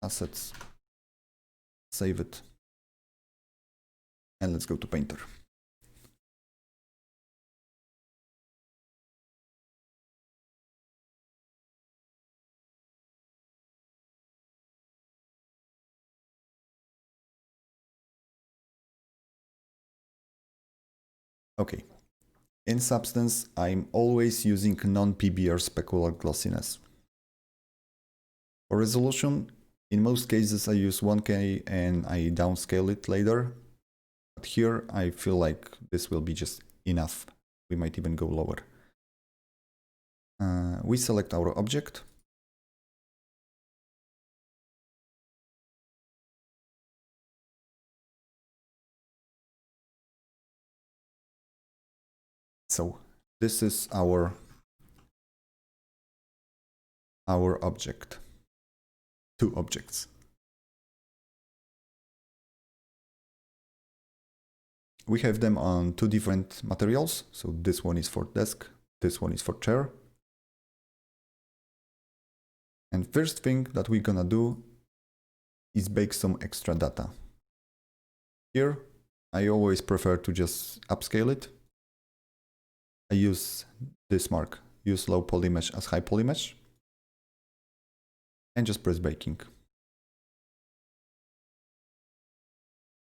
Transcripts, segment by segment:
assets, save it, and let's go to Painter. Okay. In Substance, I'm always using non-PBR specular glossiness. For resolution, in most cases I use 1K and I downscale it later. But here I feel like this will be just enough. We might even go lower. We select our object. So this is our object. Two objects. We have them on two different materials. So this one is for desk, this one is for chair. And first thing that we're gonna do is bake some extra data. Here, I always prefer to just upscale it. I use this mark, use low poly mesh as high poly mesh, and just press baking.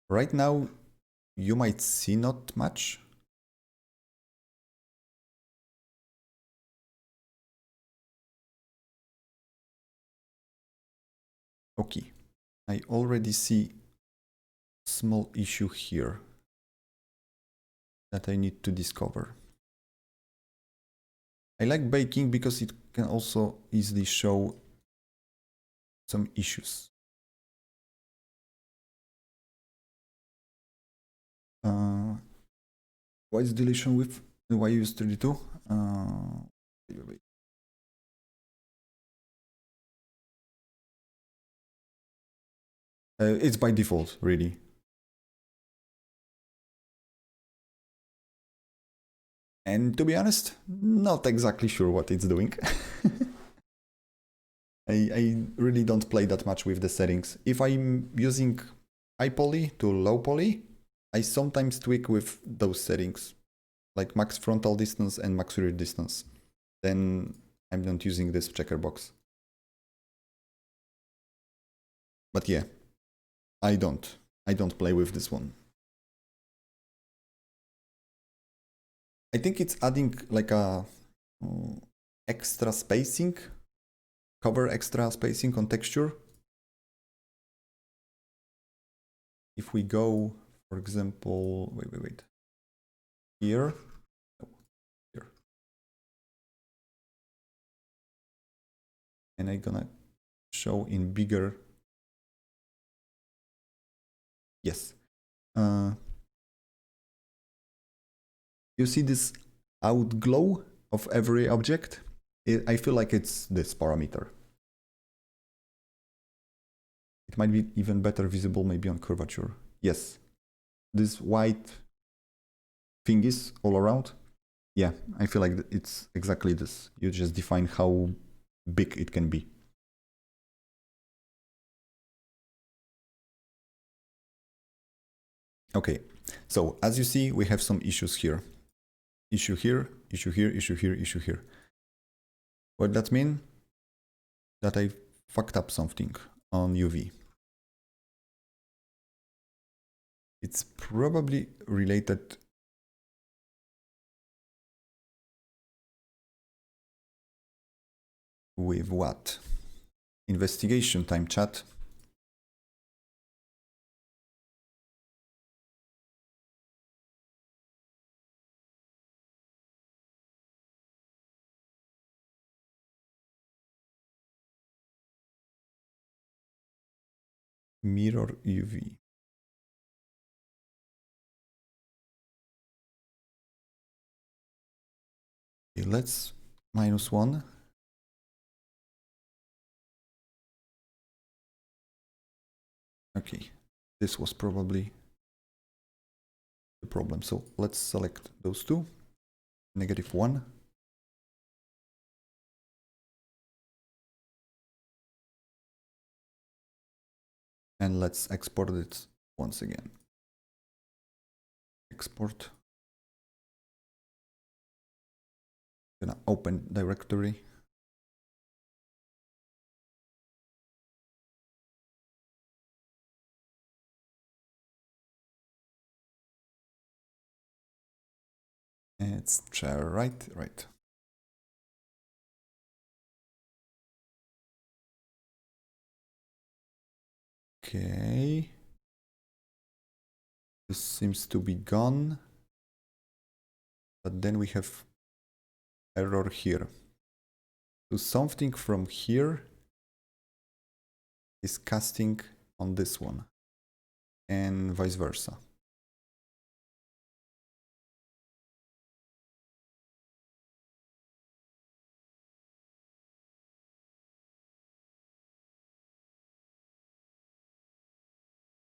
Right now, you might see not much. Okay, I already see a small issue here that I need to discover. I like baking because it can also easily show some issues. Why is deletion width? Why use 32? It's by default, really. And to be honest, not exactly sure what it's doing. I really don't play that much with the settings. If I'm using high poly to low poly, I sometimes tweak with those settings, like max frontal distance and max rear distance. Then I'm not using this checker box. But yeah, I don't play with this one. I think it's adding like a extra spacing, cover extra spacing on texture. If we go, for example, wait, here, here, and I'm gonna show in bigger. Yes. You see this outglow of every object? I feel like it's this parameter. It might be even better visible maybe on curvature. Yes. This white thing is all around. Yeah, I feel like it's exactly this. You just define how big it can be. Okay, so as you see, we have some issues here. Issue here, issue here, issue here, issue here. What that mean? That I fucked up something on UV. It's probably related with what? Investigation time, chat. Mirror UV. Okay, let's -1. Okay, this was probably the problem. So let's select those two. -1. And let's export it once again. Export. Gonna open directory. It's chair, right. Okay. This seems to be gone. But then we have error here. So something from here is casting on this one. And vice versa.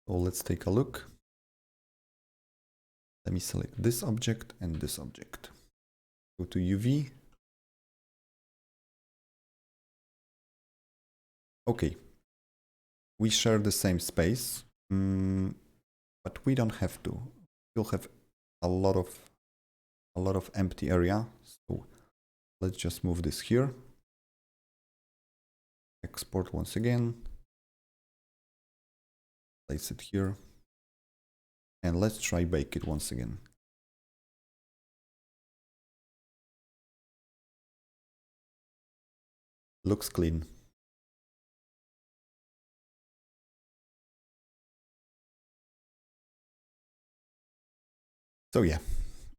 So let's take a look. Let me select this object and this object. Go to UV. Okay. We share the same space, but we don't have to. We'll have a lot of empty area. So let's just move this here. Export once again. Place it here. And let's try bake it once again. Looks clean. So yeah,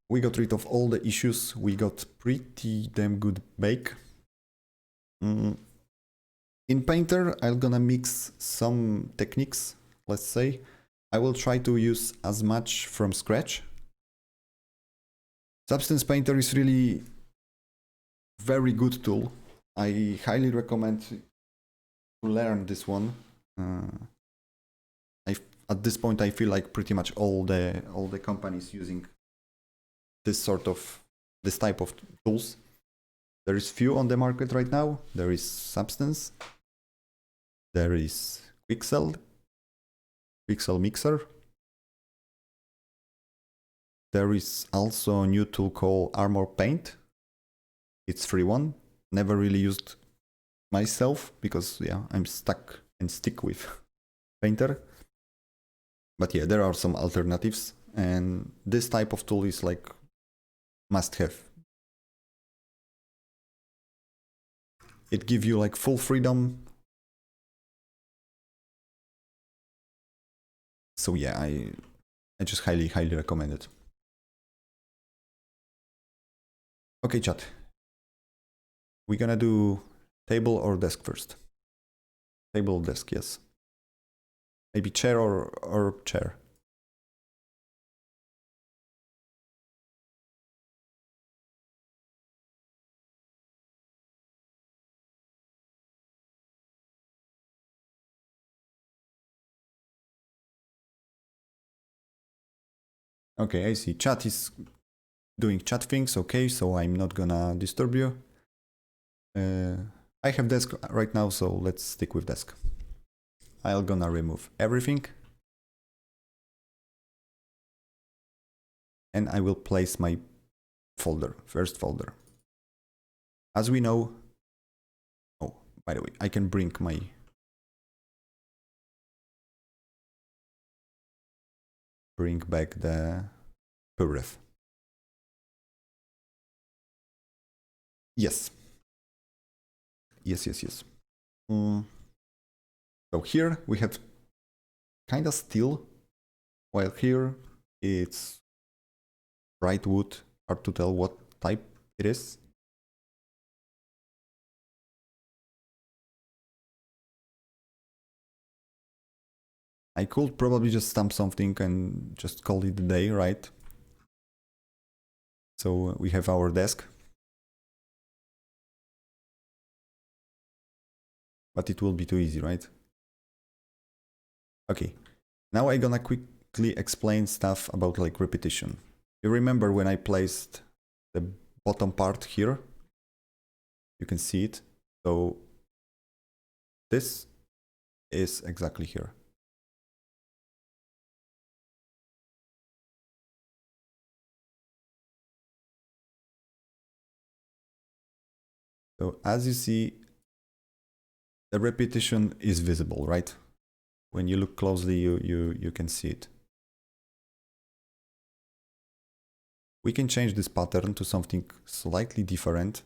we got rid of all the issues. We got pretty damn good bake. In Painter, I'm gonna mix some techniques, let's say. I will try to use as much from scratch. Substance Painter is really very good tool. I highly recommend to learn this one. At this point, I feel like pretty much all the companies using this type of tools. There is few on the market right now. There is Substance. There is Quixel Mixer. There is also a new tool called Armor Paint. It's free one. Never really used myself because yeah, I'm stuck and stick with Painter. But yeah, there are some alternatives, and this type of tool is like must have. It gives you like full freedom. So yeah, I just highly recommend it. Okay, chat. We're gonna do table or desk first. Table or desk, yes. Maybe chair or chair. Okay, I see. Chat is doing chat things. Okay, so I'm not gonna disturb you. I have desk right now, so let's stick with desk. I'm gonna remove everything. And I will place my first folder. As we know, oh, by the way, I can bring back the purref. Yes. Yes. So here we have kind of steel, while here it's bright wood. Hard to tell what type it is. I could probably just stamp something and just call it a day, right? So we have our desk. But it will be too easy, right? Okay, now I'm gonna quickly explain stuff about like repetition. You remember when I placed the bottom part here? You can see it. So this is exactly here. So as you see, the repetition is visible, right? When you look closely, you can see it. We can change this pattern to something slightly different.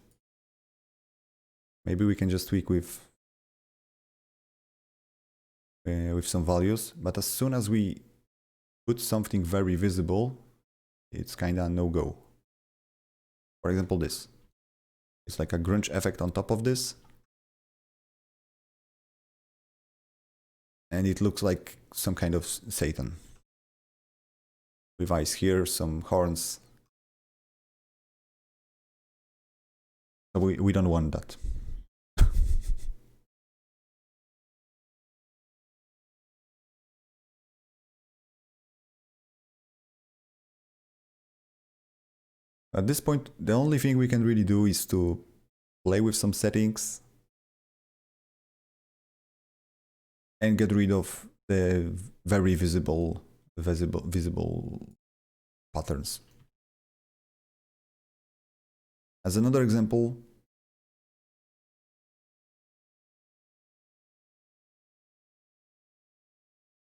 Maybe we can just tweak with some values, but as soon as we put something very visible, it's kind of no-go. For example, this. It's like a grunge effect on top of this. And it looks like some kind of Satan. With eyes here, some horns. We don't want that. At this point, the only thing we can really do is to play with some settings and get rid of the very visible patterns. As another example,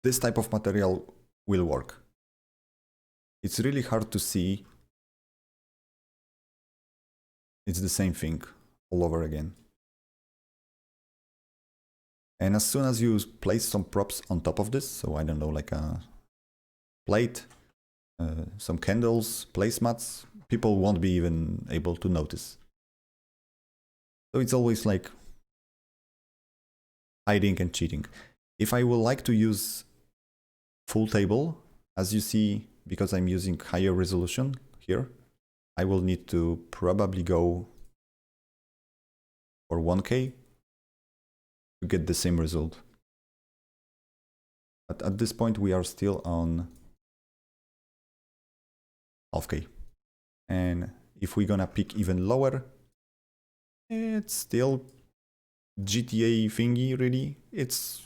this type of material will work. It's really hard to see. It's the same thing all over again. And as soon as you place some props on top of this, so I don't know, like a plate, some candles, placemats, people won't be even able to notice. So it's always like hiding and cheating. If I would like to use full table, as you see, because I'm using higher resolution here, I will need to probably go for 1K to get the same result. But at this point, we are still on half K. And if we're gonna pick even lower, it's still GTA thingy, really. It's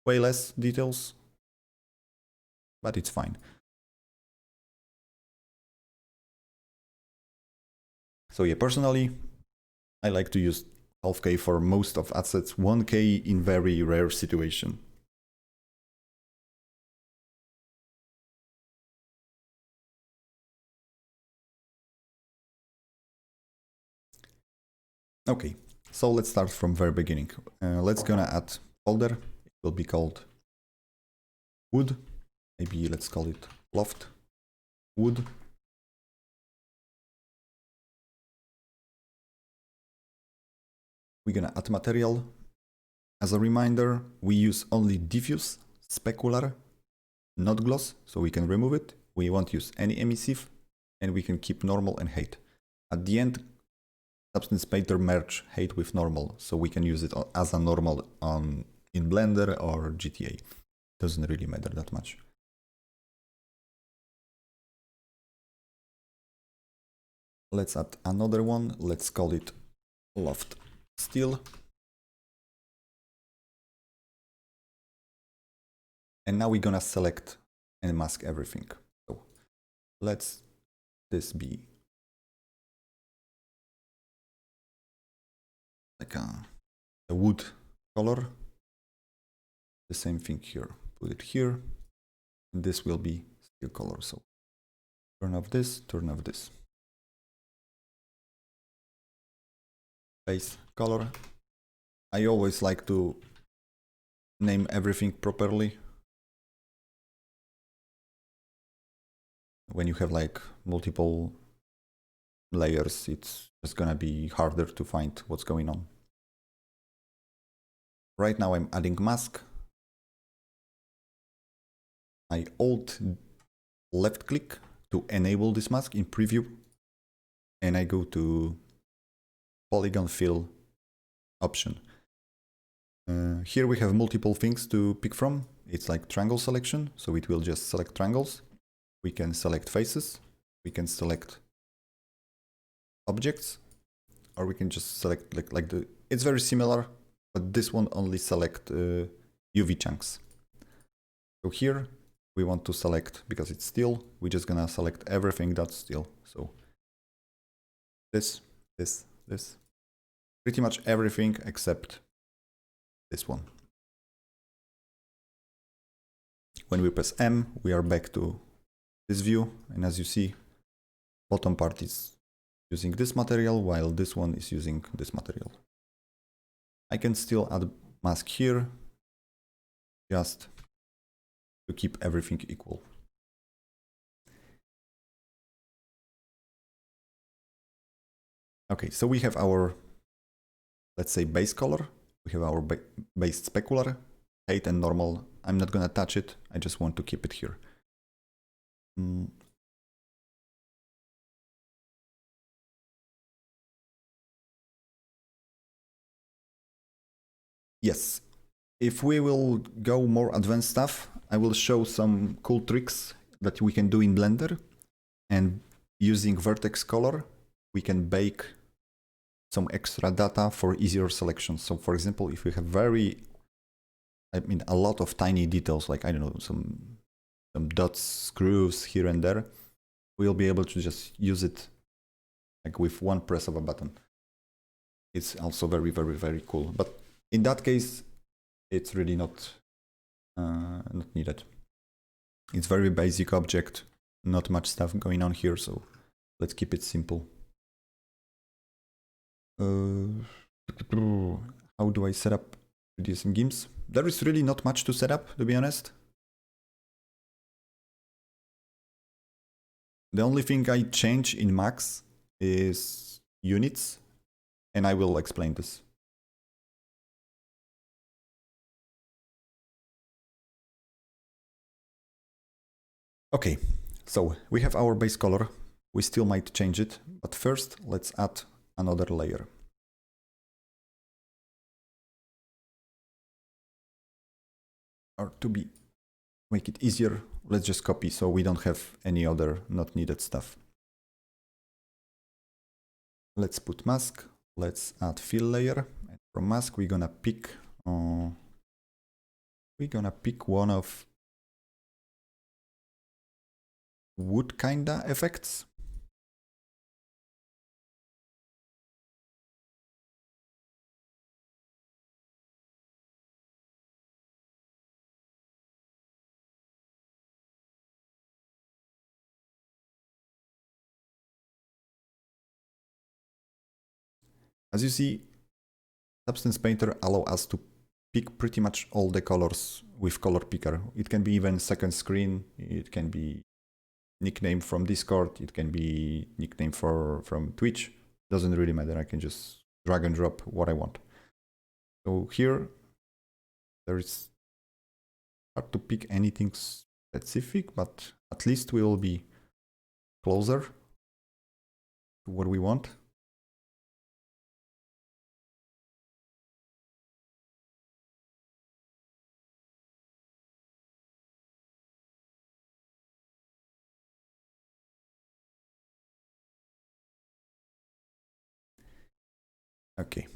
way less details, but it's fine. So yeah, personally, I like to use half K for most of assets, 1K in very rare situation. Okay, so let's start from very beginning. Let's gonna add folder. It will be called wood. Maybe let's call it loft wood. We're gonna add material. As a reminder, we use only diffuse, specular, not gloss, so we can remove it. We won't use any emissive, and we can keep normal and height. At the end, Substance Painter merge height with normal, so we can use it as a normal in Blender or GTA. Doesn't really matter that much. Let's add another one. Let's call it loft steel. And now we're gonna select and mask everything. So let's this be like a wood color. The same thing here. Put it here. And this will be steel color. So turn off this, turn off this. Base color. I always like to name everything properly. When you have like multiple layers, it's just gonna be harder to find what's going on. Right now I'm adding mask. I Alt left click to enable this mask in preview, and I go to polygon fill option. Here we have multiple things to pick from. It's like triangle selection, so it will just select triangles. We can select faces, we can select objects, or we can just select like the, it's very similar, but this one only select UV chunks. So here we want to select, because it's steel, we're just gonna select everything that's steel. So this, pretty much everything except this one. When we press M, we are back to this view, and as you see, bottom part is using this material, while this one is using this material. I can still add mask here, just to keep everything equal. Okay, so we have our, let's say, base color. We have our base specular, height and normal. I'm not gonna touch it. I just want to keep it here. Yes, if we will go more advanced stuff, I will show some cool tricks that we can do in Blender. And using vertex color, we can bake some extra data for easier selections. So for example, if we have a lot of tiny details, like, I don't know, some dots, screws here and there, we'll be able to just use it like with one press of a button. It's also very, very, very cool. But in that case, it's really not needed. It's very basic object, not much stuff going on here, so let's keep it simple. How do I set up reducing GIMPs? There is really not much to set up, to be honest. The only thing I change in Max is units, and I will explain this. Okay, so we have our base color. We still might change it, but first let's add another layer. Or to make it easier, let's just copy so we don't have any other not needed stuff. Let's put mask. Let's add fill layer. And from mask, we're gonna pick one of wood kinda effects. As you see, Substance Painter allows us to pick pretty much all the colors with color picker. It can be even second screen. It can be nickname from Discord. It can be nickname from Twitch. Doesn't really matter. I can just drag and drop what I want. So here, there is hard to pick anything specific, but at least we will be closer to what we want. Okay.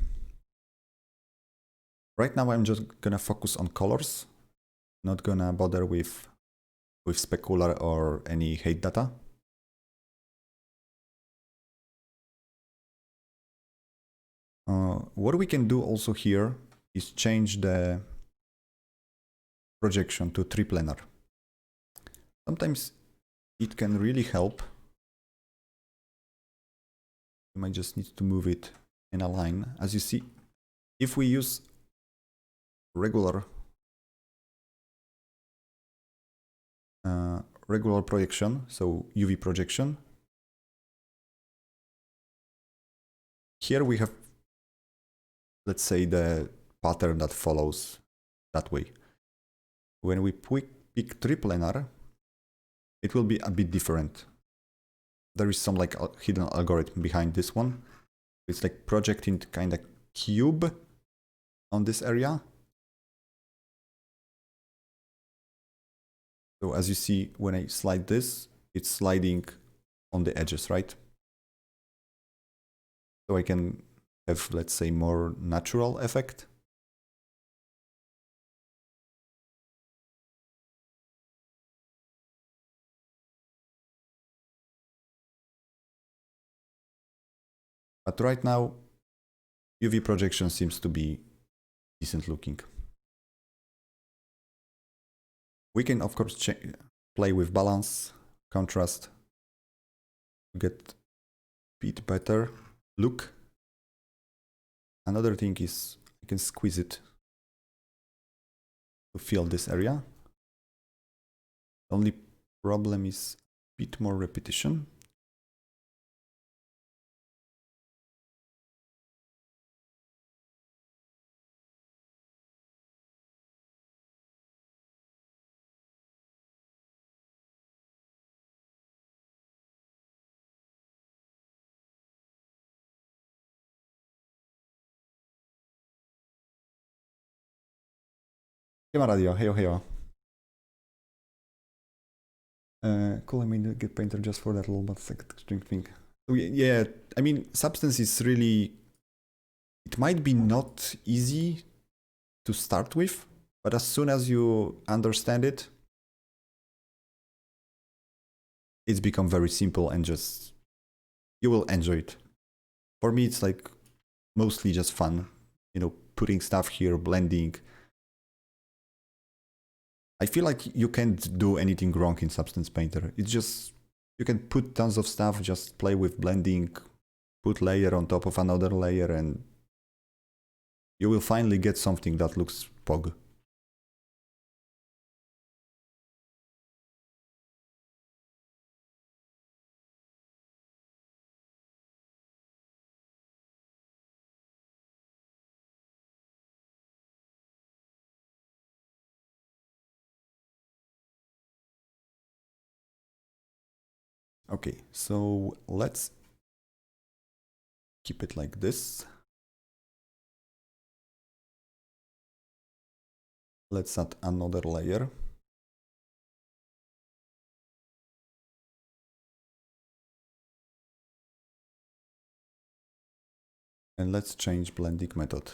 Right now I'm just gonna focus on colors, not gonna bother with specular or any height data. What we can do also here is change the projection to triplanar. Sometimes it can really help. You might just need to move it in a line. As you see, if we use regular projection, so UV projection, here we have, let's say, the pattern that follows that way. When we pick triplanar, it will be a bit different. There is some like hidden algorithm behind this one. It's like projecting kind of cube on this area. So as you see, when I slide this, it's sliding on the edges, right? So I can have, let's say, more natural effect. But right now, UV projection seems to be decent looking. We can of course play with balance, contrast to get a bit better look. Another thing is I can squeeze it to fill this area. The only problem is a bit more repetition. Siema radio, hejo hejo. Cool, I mean, get painter just for that little but string thing. So yeah, I mean, Substance is really, it might be not easy to start with, but as soon as you understand it, it's become very simple and just, you will enjoy it. For me, it's like mostly just fun, you know, putting stuff here, blending. I feel like you can't do anything wrong in Substance Painter. It's just, you can put tons of stuff, just play with blending, put layer on top of another layer, and you will finally get something that looks pog. Okay, so let's keep it like this. Let's add another layer. And let's change blending method.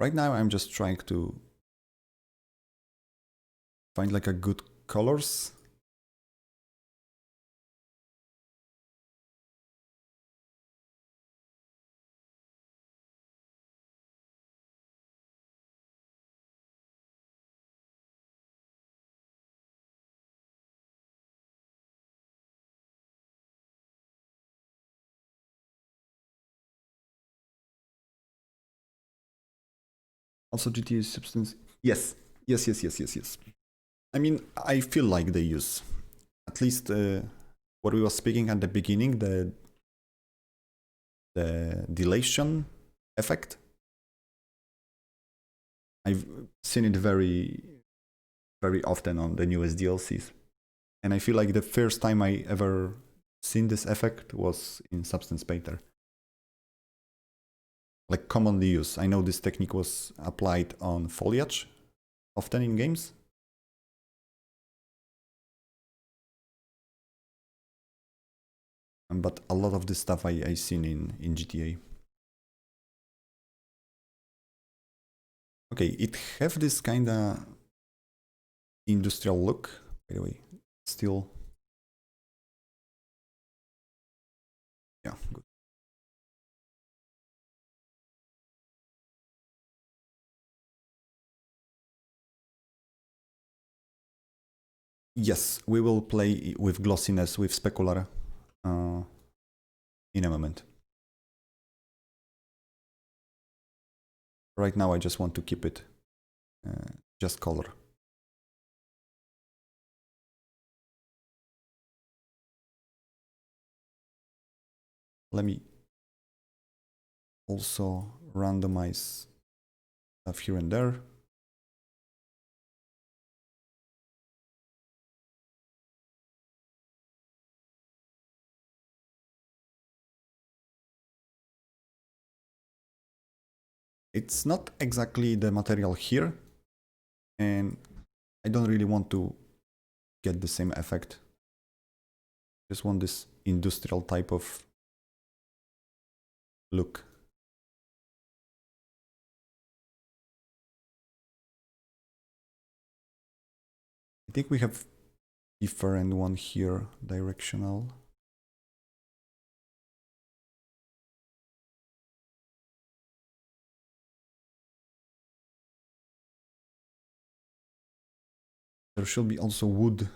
Right now I'm just trying to find like a good colors. Also GTA Substance. Yes. Yes. I mean, I feel like they use, at least what we were speaking at the beginning, the dilation effect. I've seen it very often on the newest DLCs. And I feel like the first time I ever seen this effect was in Substance Painter. Like commonly used. I know this technique was applied on foliage often in games. But a lot of this stuff I seen in GTA. Okay, it have this kinda industrial look, by the way. Still, yeah, good. Yes, we will play with glossiness, with specular in a moment. Right now I just want to keep it just color. Let me also randomize stuff here and there. It's not exactly the material here, and I don't really want to get the same effect. Just want this industrial type of look. I think we have different one here, directional. There should be also wood.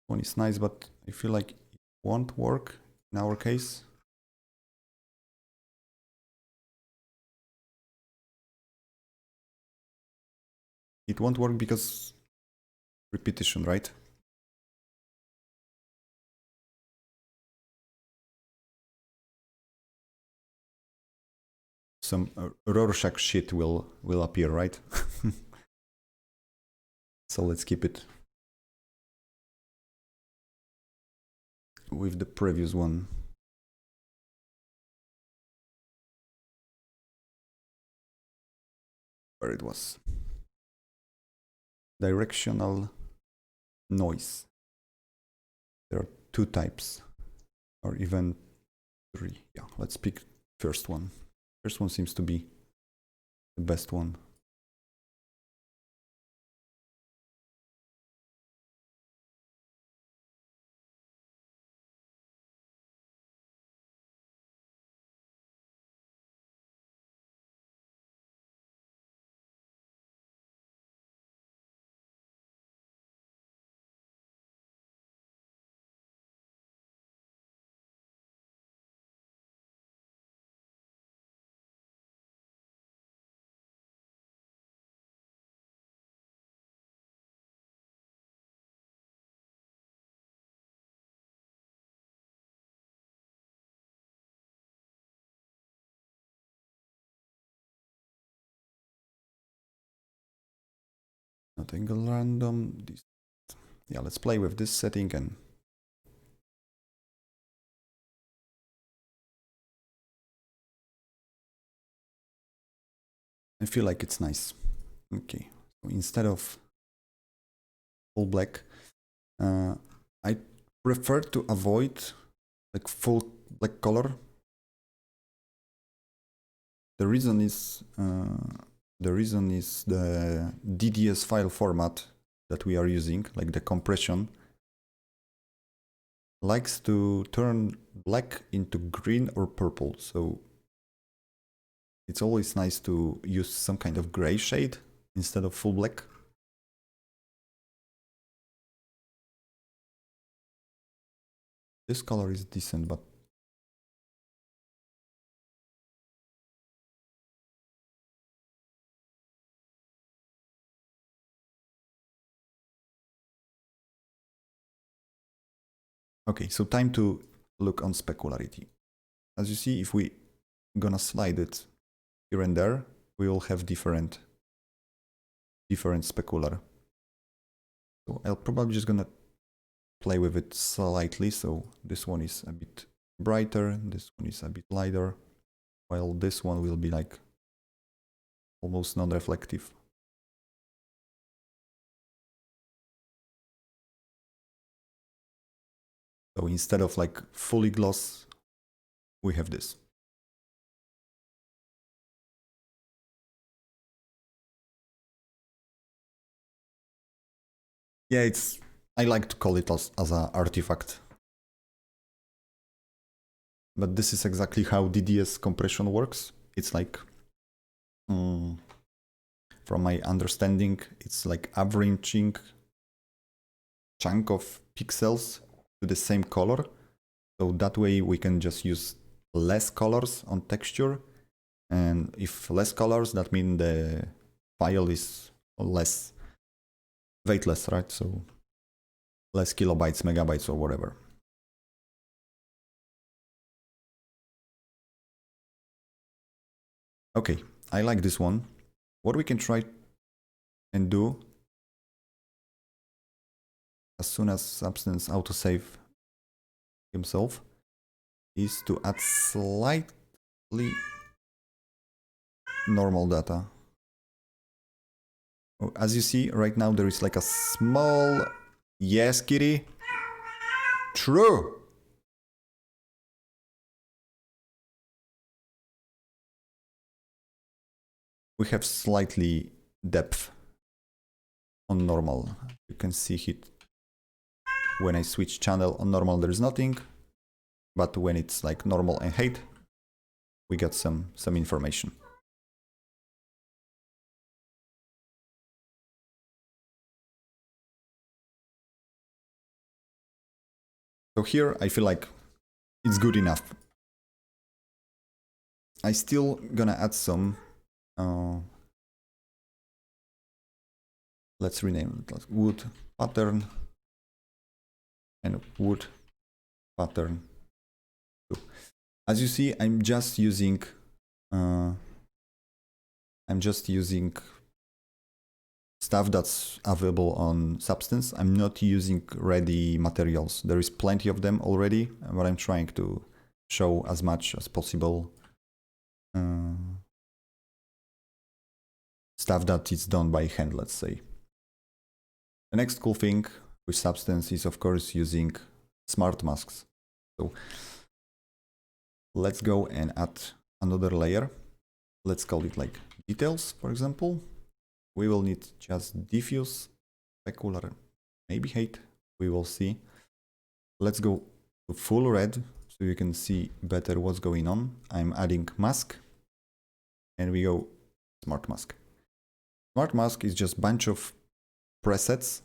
One is nice, but I feel like it won't work in our case. It won't work because repetition, right? Some Rorschach shit will appear, right? So let's keep it with the previous one. Where it was. Directional noise. There are two types, or even three. Yeah, let's pick first one. First one seems to be the best one. Not angle random. This. Yeah, let's play with this setting and I feel like it's nice. Okay, so instead of full black, I prefer to avoid like full black color. The reason is the DDS file format that we are using, like the compression, likes to turn black into green or purple. So it's always nice to use some kind of gray shade instead of full black. This color is decent, but okay, so time to look on specularity. As you see, if we gonna slide it here and there, we will have different specular. So I'll probably just gonna play with it slightly. So this one is a bit brighter, this one is a bit lighter, while this one will be like almost non-reflective. So instead of like fully gloss, we have this. Yeah, I like to call it as an artifact. but this is exactly how DDS compression works. It's like, from my understanding, it's like averaging chunk of pixels to the same color. So that way we can just use less colors on texture. And if less colors, that means the file is less weightless, right? So less kilobytes, megabytes, or whatever. Okay, I like this one. What we can try and do as soon as Substance autosave himself is to add slightly normal data. As you see right now, there is like a small, yes, kitty, true. We have slightly depth on normal. You can see it when I switch channel. On normal there is nothing, but when it's like normal and height, we get some information. So here I feel like it's good enough. I still gonna add some, let's rename it wood pattern and wood pattern. As you see, I'm just using stuff that's available on Substance. I'm not using ready materials. There is plenty of them already, but I'm trying to show as much as possible stuff that is done by hand, let's say. The next cool thing with Substance is, of course, using smart masks. So let's go and add another layer. Let's call it like details, for example. We will need just diffuse, specular, maybe height. We will see. Let's go to full red so you can see better what's going on. I'm adding mask and we go smart mask. Smart mask is just bunch of presets.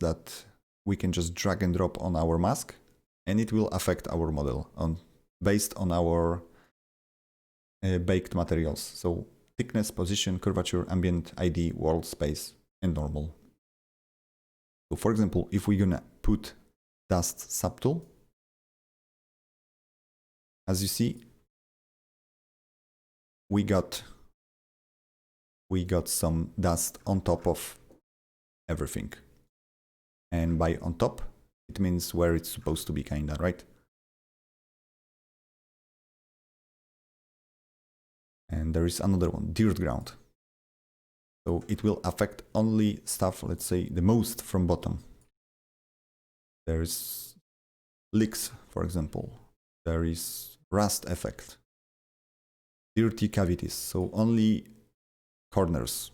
That we can just drag and drop on our mask, and it will affect our model based on our baked materials. So thickness, position, curvature, ambient, ID, world, space, and normal. So for example, if we're gonna put dust subtool, as you see, we got some dust on top of everything. And by on top, it means where it's supposed to be, kinda, right? And there is another one, dirt ground. So it will affect only stuff, let's say, the most from bottom. There's leaks, for example. There is rust effect. Dirty cavities, so only corners.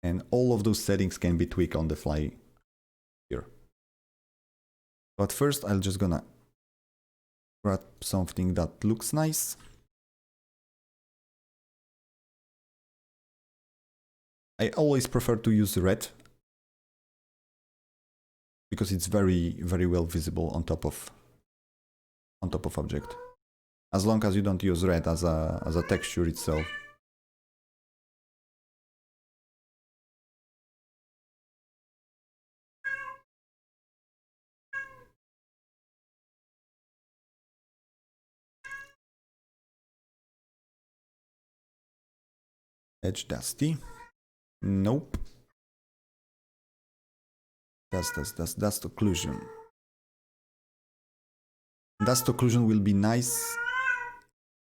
And all of those settings can be tweaked on the fly here. But first, I'm just gonna grab something that looks nice. I always prefer to use red because it's very, very well visible on top of object. As long as you don't use red as a texture itself. Edge dusty. Nope. Dust occlusion. Dust occlusion will be nice,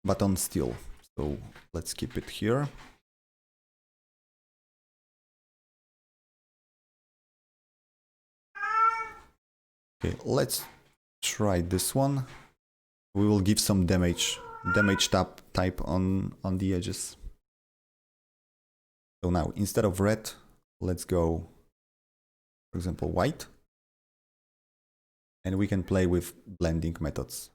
but on steel. So let's keep it here. Okay, let's try this one. We will give some damage type on the edges. So now instead of red, let's go, for example, white. and we can play with blending methods.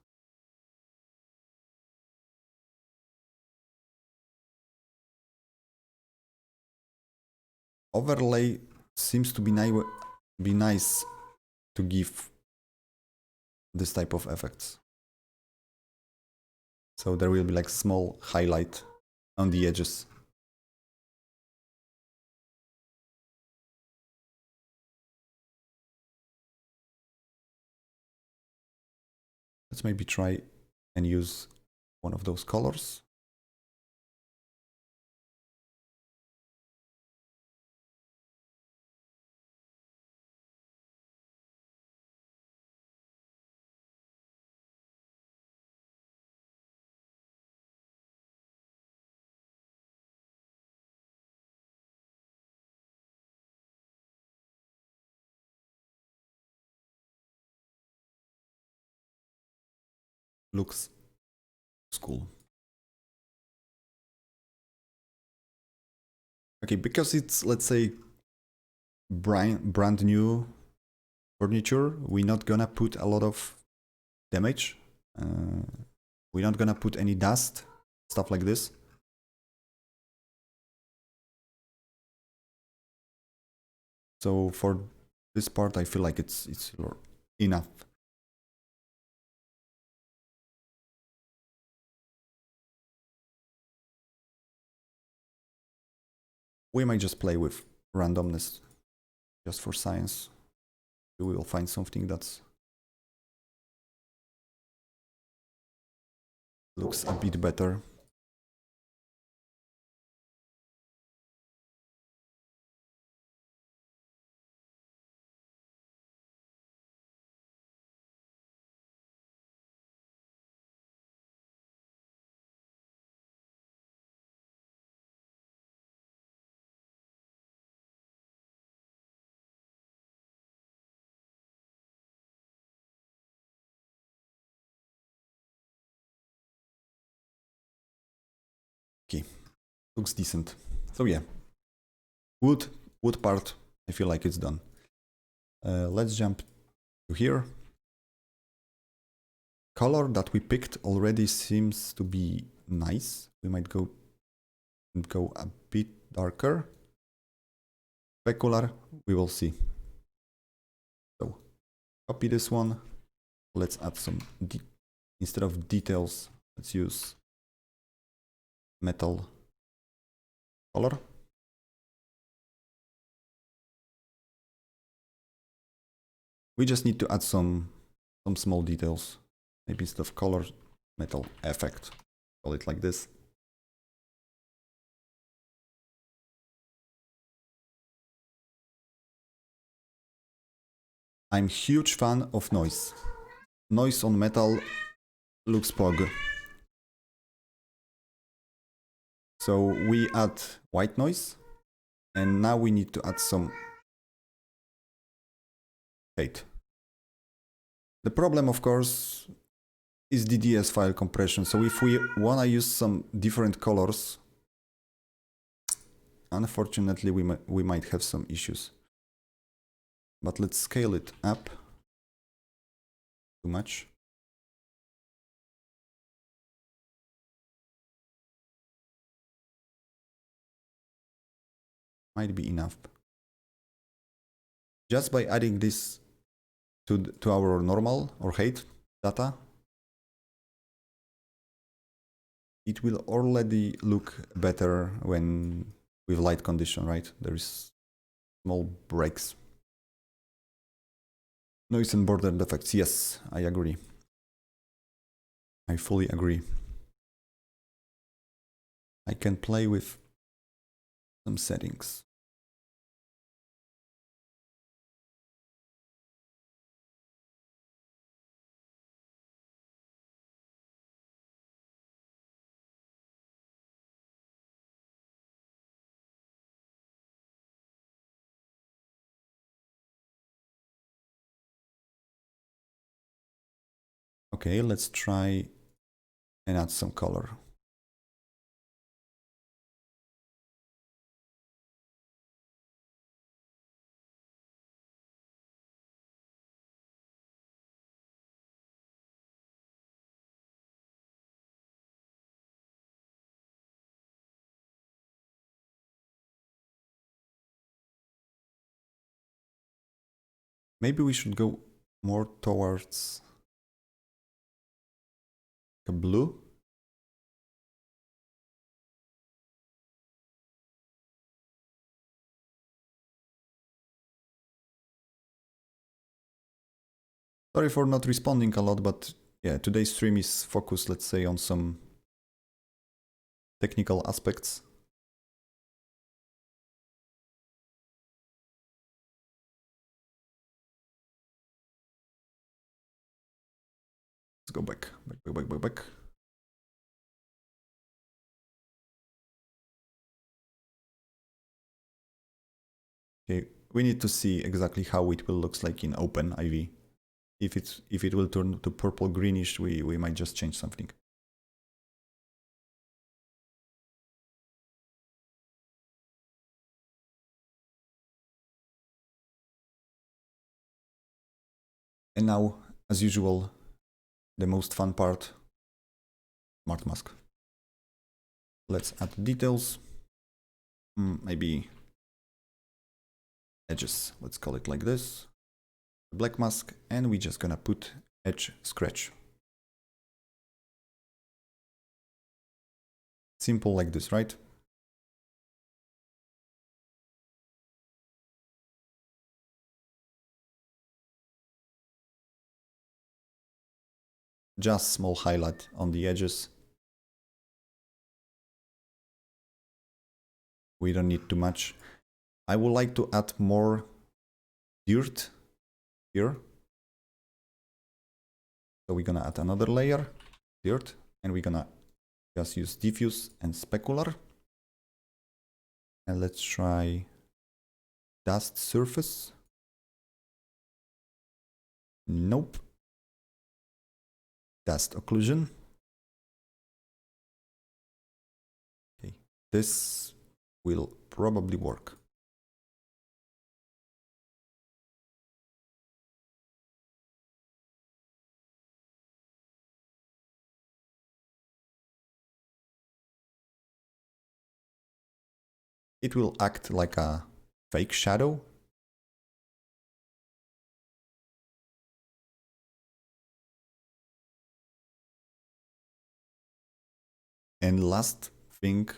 Overlay seems to be nice to give this type of effects. So there will be like small highlight on the edges. Let's maybe try and use one of those colors. Looks cool. Okay, because it's, let's say, brand new furniture, we're not gonna put a lot of damage. We're not gonna put any dust, stuff like this. So for this part, I feel like it's enough. We might just play with randomness, just for science. We will find something that's looks a bit better. Okay, looks decent. So yeah, wood part, I feel like it's done. Let's jump to here. Color that we picked already seems to be nice. We might go a bit darker. Specular, we will see. So copy this one. Let's add some, instead of details, let's use metal color. We just need to add some small details. Maybe instead of color, metal effect. Call it like this. I'm huge fan of noise. Noise on metal looks pog. So we add white noise, and now we need to add some height. The problem, of course, is the DS file compression. So if we want to use some different colors, unfortunately we might have some issues. But let's scale it up. Too much. Might be enough. Just by adding this to our normal or height data, it will already look better when with light condition, right? There is small breaks. Noise and border defects, yes, I agree. I fully agree. I can play with some settings. Okay, let's try and add some color. Maybe we should go more towards a blue. Sorry for not responding a lot, but yeah, today's stream is focused, let's say, on some technical aspects. Let's go back. Okay, we need to see exactly how it will looks like in OpenIV. If it will turn to purple greenish, we might just change something. And now, as usual, the most fun part, smart mask. Let's add details. Maybe edges. Let's call it like this. Black mask, and we're just gonna put edge scratch. Simple like this, right? Just small highlight on the edges. We don't need too much. I would like to add more dirt here. So we're gonna add another layer, dirt, and we're gonna just use diffuse and specular. And let's try dust surface. Nope. Dust occlusion. Okay, this will probably work. It will act like a fake shadow. And last thing,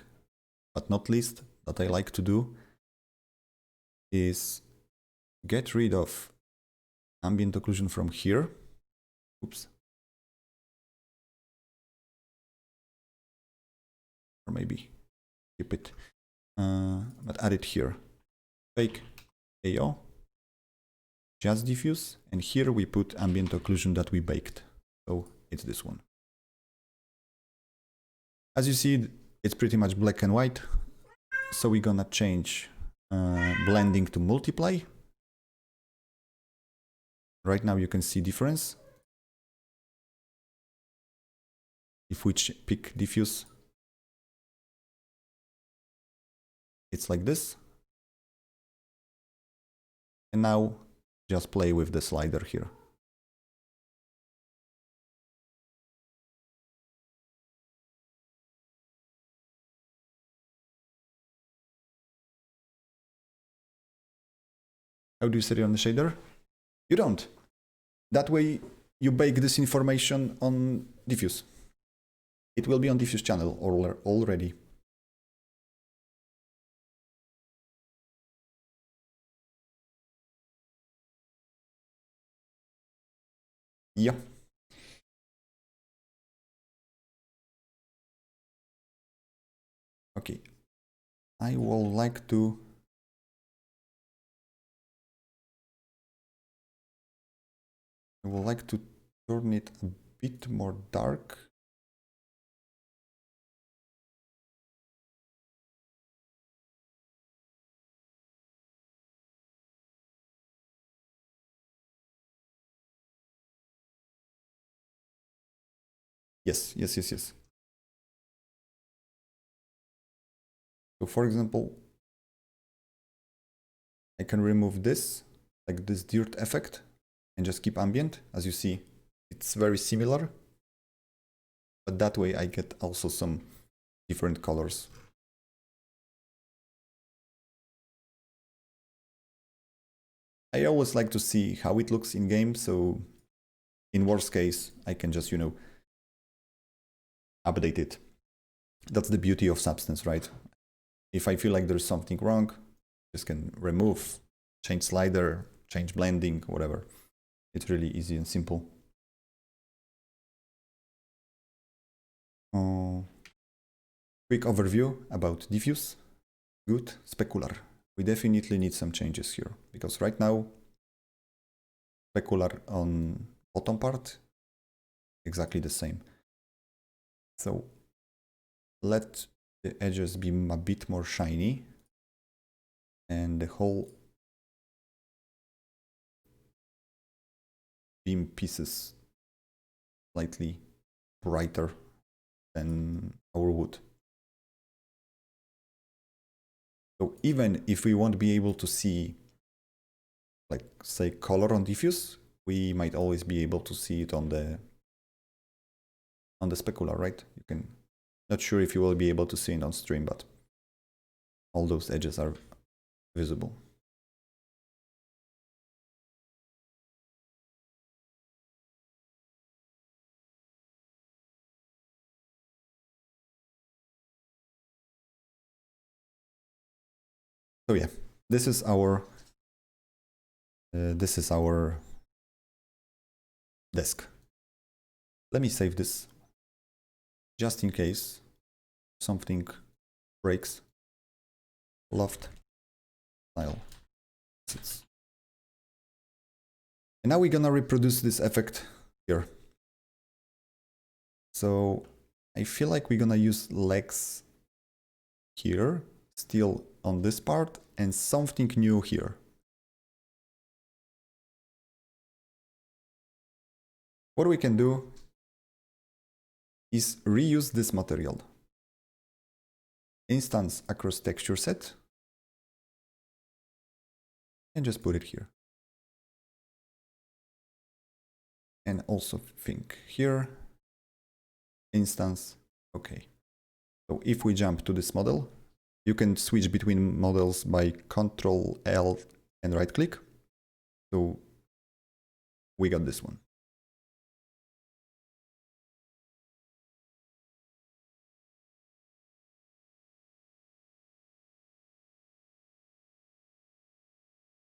but not least, that I like to do is get rid of ambient occlusion from here. Oops. Or maybe keep it, but add it here. Fake AO, just diffuse, and here we put ambient occlusion that we baked. So it's this one. As you see, it's pretty much black and white. So we're gonna change blending to multiply. Right now you can see difference. If we pick diffuse, it's like this. And now just play with the slider here. How do you set it on the shader? You don't. That way you bake this information on diffuse. It will be on diffuse channel already. Yeah. Okay. I would like to turn it a bit more dark. Yes. So for example, I can remove this, like this dirt effect, and just keep ambient. As you see, it's very similar, but that way I get also some different colors. I always like to see how it looks in game, so in worst case, I can just, you know, update it. That's the beauty of Substance, right? If I feel like there's something wrong, just can remove, change slider, change blending, whatever. It's really easy and simple. Quick overview about diffuse. Good. Specular. We definitely need some changes here, because right now, specular on bottom part, exactly the same. So let the edges be a bit more shiny, and the whole beam pieces slightly brighter than our wood. So even if we won't be able to see, like, say, color on diffuse, we might always be able to see it on the specular, right? You can, not sure if you will be able to see it on stream, but all those edges are visible. So yeah, this is our desk. Let me save this just in case something breaks. Loft style. And now we're gonna reproduce this effect here. So I feel like we're gonna use legs here, still on this part, and something new here. What we can do is reuse this material. Instance across texture set, and just put it here. And also think here, instance, okay. So if we jump to this model, you can switch between models by Ctrl L and right click. So we got this one.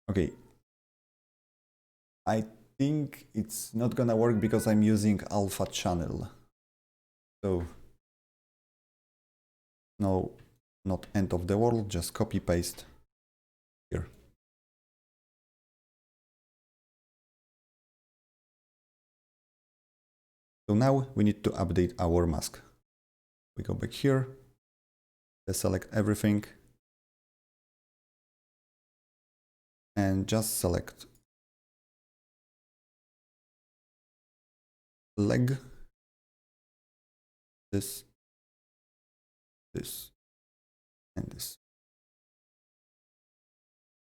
Okay. I think it's not gonna work because I'm using alpha channel. So no, not end of the world, just copy paste here. So now we need to update our mask. We go back here, deselect everything, and just select leg, this, this, and this.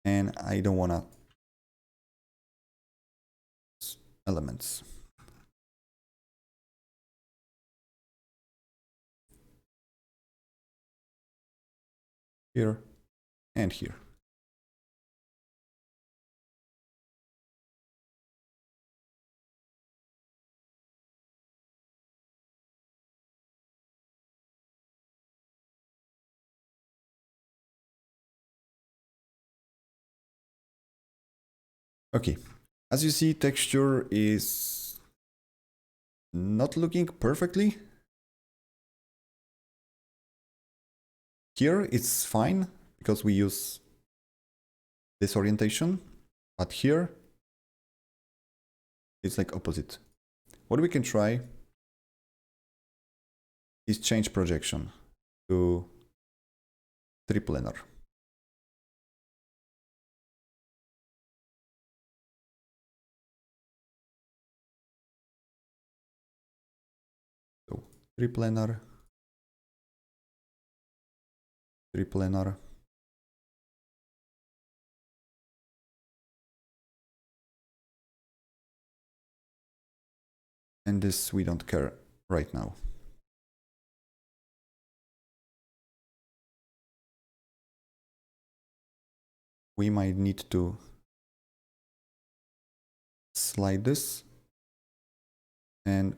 And I don't wanna elements. Here and here. Okay, as you see, texture is not looking perfectly. Here it's fine because we use this orientation, but here it's like opposite. What we can try is change projection to triplanar. So triplanar, triplanar. And this we don't care right now. We might need to slide this and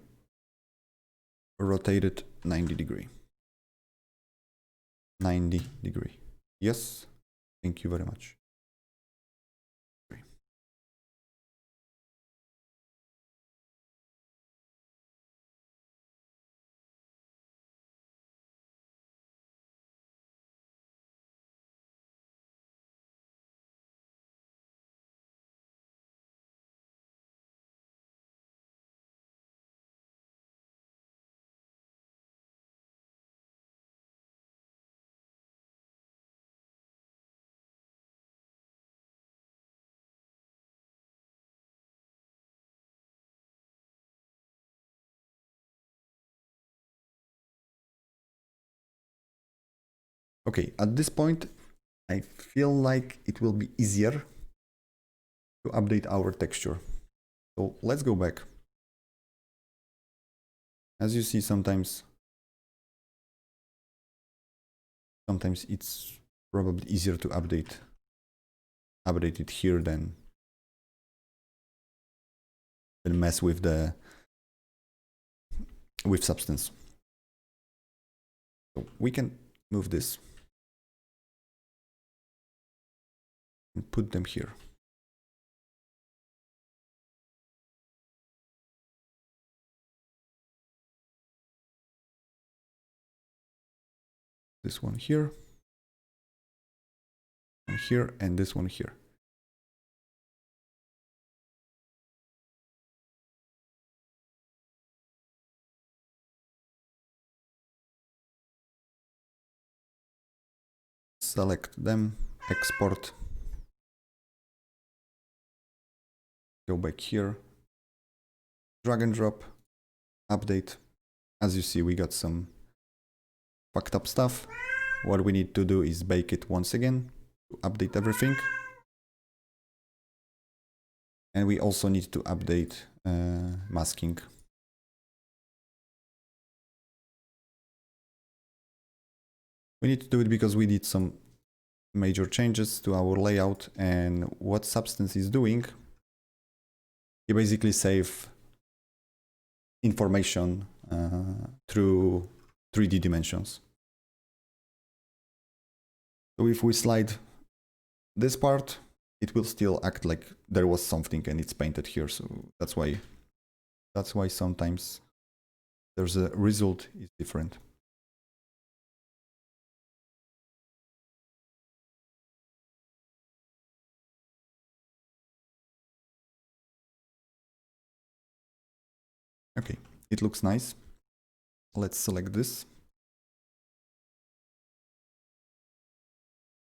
rotate it 90 degree. 90 degree. Yes. Thank you very much. Okay, at this point, I feel like it will be easier to update our texture. So let's go back. As you see, sometimes it's probably easier to update it here than mess with substance. So we can move this and put them here. This one here, and this one here. Select them, export, go back here, drag and drop, update. As you see, we got some fucked up stuff. What we need to do is bake it once again to update everything. And we also need to update masking. We need to do it because we did some major changes to our layout, and what Substance is doing, you basically save information through 3D dimensions. So if we slide this part, it will still act like there was something and it's painted here. So that's why sometimes there's a result is different. Okay, it looks nice. Let's select this.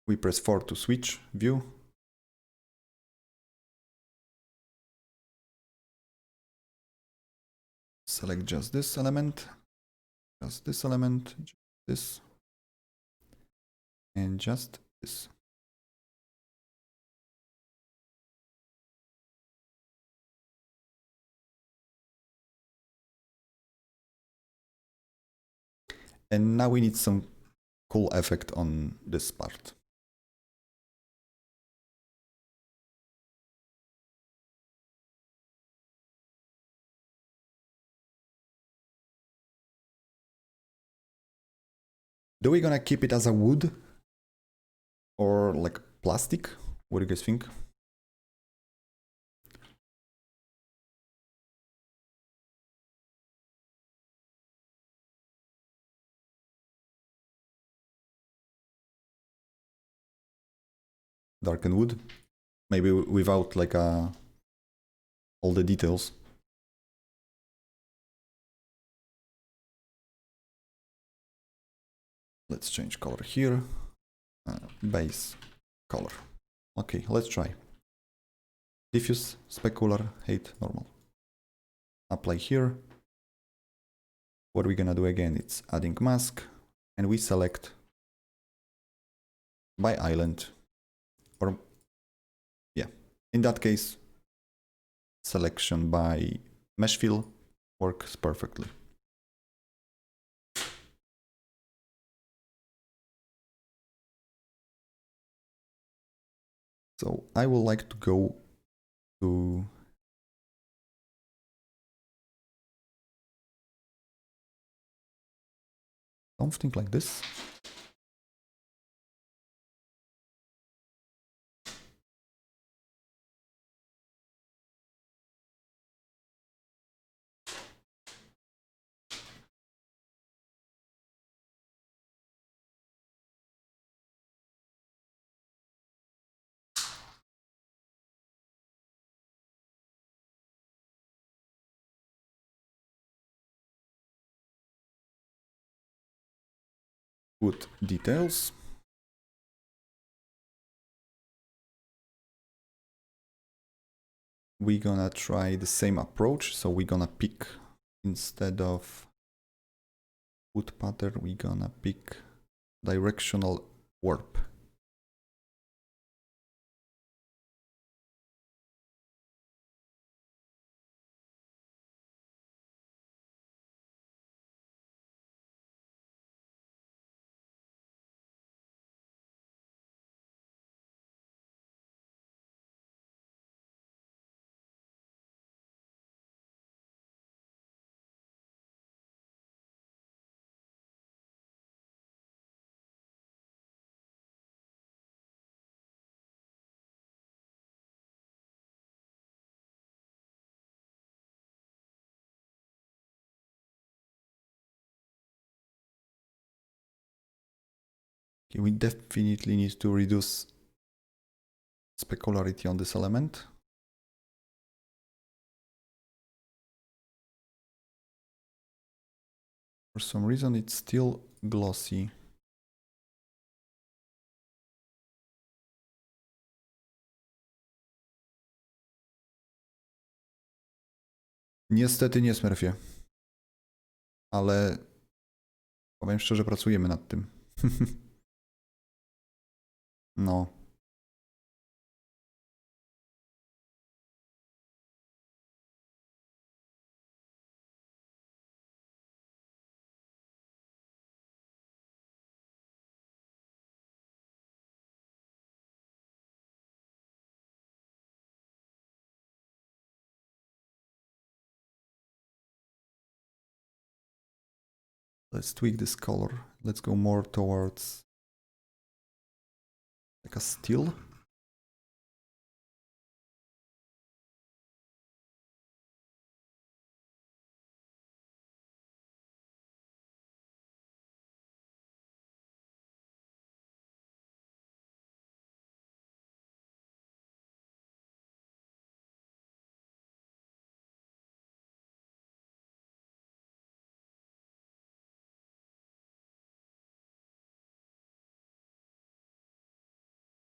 We press 4 to switch view. Select just this element, just this element, just this, and just this. And now we need some cool effect on this part. Do we gonna keep it as a wood or like plastic? What do you guys think? Darken wood, maybe without like all the details. Let's change color here, base color. Okay, let's try. Diffuse, specular, height, normal. Apply here. What are we gonna do again? It's adding mask, and we select by island, or yeah, in that case, selection by mesh fill works perfectly. So I would like to go to something like this. Put details. We're gonna try the same approach, so we're gonna pick, instead of wood pattern, we're gonna pick directional warp. Okay, we definitely need to reduce specularity on this element. For some reason it's still glossy. Niestety nie, Smurfie. Ale powiem szczerze, pracujemy nad tym. No. Let's tweak this color. Let's go more towards like a steel.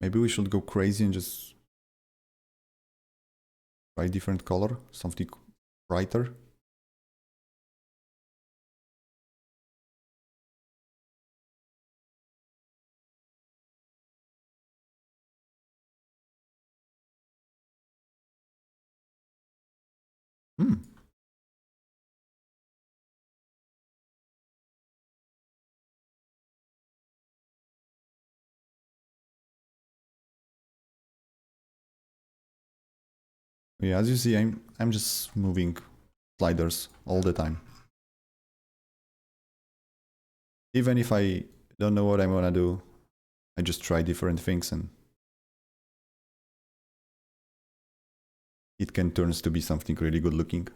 Maybe we should go crazy and just try different color, something brighter. Hmm. Yeah, as you see, I'm just moving sliders all the time. Even if I don't know what I'm gonna do, I just try different things and it can turn to be something really good looking.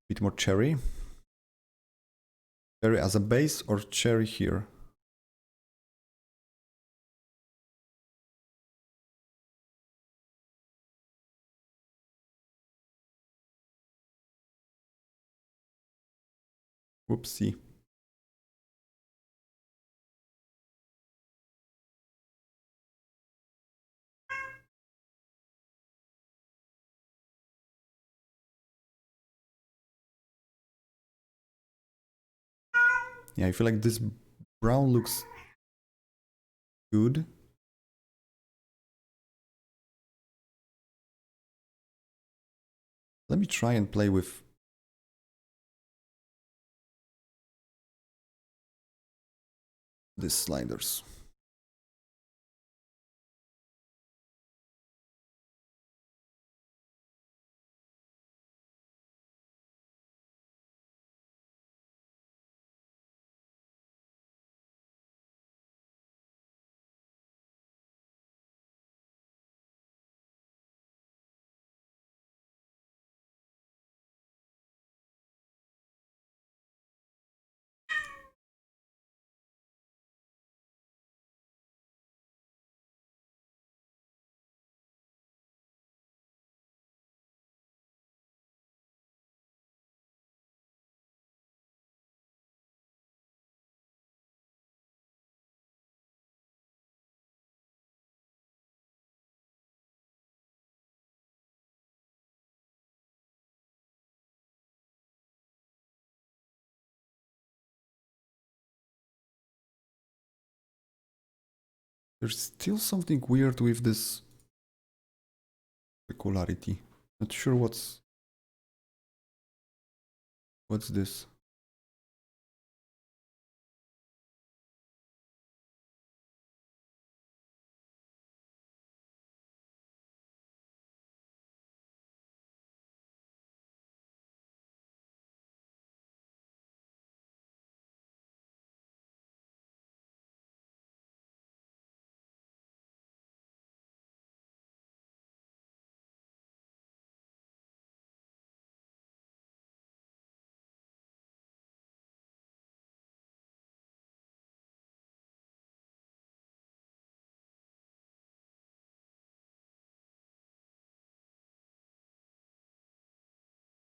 Bit more cherry. Cherry as a base or cherry here? Whoopsie. Yeah, I feel like this brown looks good. Let me try and play with these sliders. There's still something weird with this specularity. Not sure what's this.